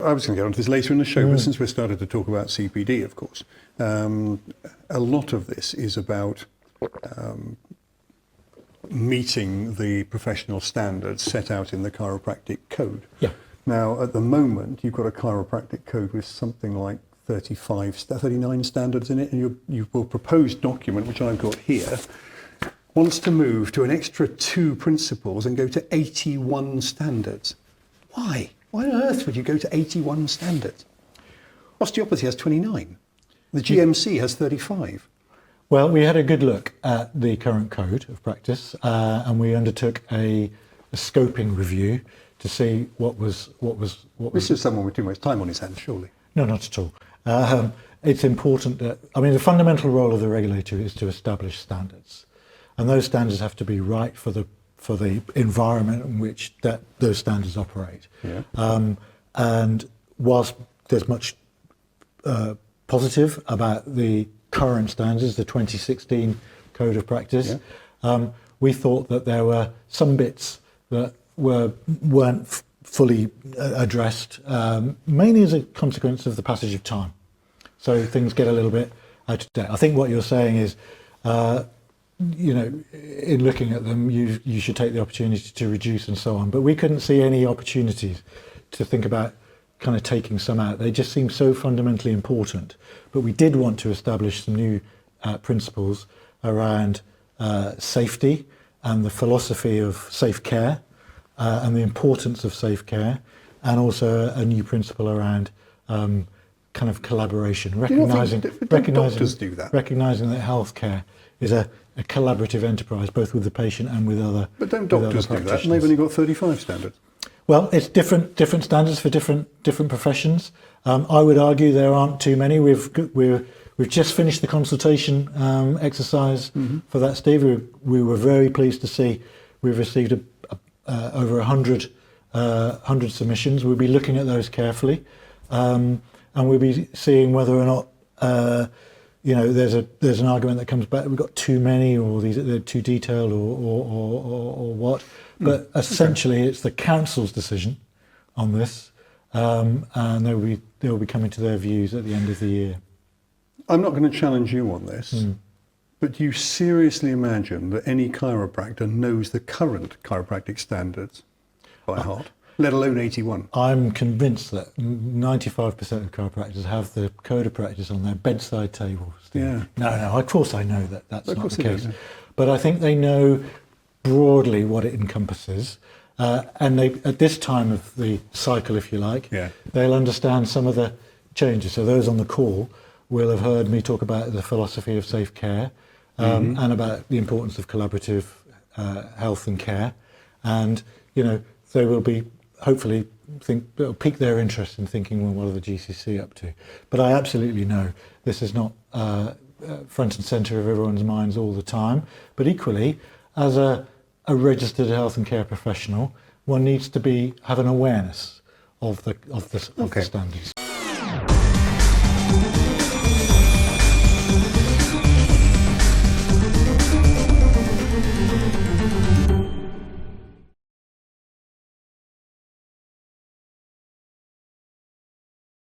I was going to get onto this later in the show, but since we're started to talk about CPD, of course, a lot of this is about meeting the professional standards set out in the chiropractic code. Yeah. Now, at the moment, you've got a chiropractic code with something like 39 standards in it, and your proposed document, which I've got here, wants to move to an extra 2 principles and go to 81 standards. Why? Why on earth would you go to 81 standards? Osteopathy has 29. The GMC has 35. Well, we had a good look at the current code of practice, and we undertook a scoping review to see what was. This is someone with too much time on his hands, surely. No, not at all. It's important that, I mean, the fundamental role of the regulator is to establish standards, and those standards have to be right for the environment in which those standards operate. Yeah. And whilst there's much positive about the current standards, the 2016 Code of Practice, we thought that there were some bits that weren't fully addressed, mainly as a consequence of the passage of time. So things get a little bit out of date. I think what you're saying is, in looking at them, you should take the opportunity to reduce and so on. But we couldn't see any opportunities to think about kind of taking some out. They just seem so fundamentally important. But we did want to establish some new principles around safety and the philosophy of safe care and the importance of safe care, and also a new principle around kind of collaboration, recognizing doctors do that? Recognizing that healthcare is a collaborative enterprise, both with the patient and with other. But don't doctors do that? And they've only got 35 standards. Well, it's different standards for different professions. I would argue there aren't too many. We've just finished the consultation exercise for that, Steve. We were very pleased to see we've received over 100 submissions. We'll be looking at those carefully, and we'll be seeing whether or not there's an argument that comes back. We've got too many, or they're too detailed, or what. But essentially, it's the council's decision on this, and they'll be coming to their views at the end of the year. I'm not going to challenge you on this, but do you seriously imagine that any chiropractor knows the current chiropractic standards by heart, let alone 81? I'm convinced that 95% of chiropractors have the Code of Practice on their bedside tables. Yeah. No, of course I know that that's not the case. Do. But I think they know broadly what it encompasses. And they, at this time of the cycle, if you like, they'll understand some of the changes. So those on the call will have heard me talk about the philosophy of safe care, and about the importance of collaborative health and care. And, they will be hopefully it'll pique their interest in thinking, well, what are the GCC up to? But I absolutely know this is not front and centre of everyone's minds all the time. But equally, as a registered health and care professional, one needs to have an awareness of the standards.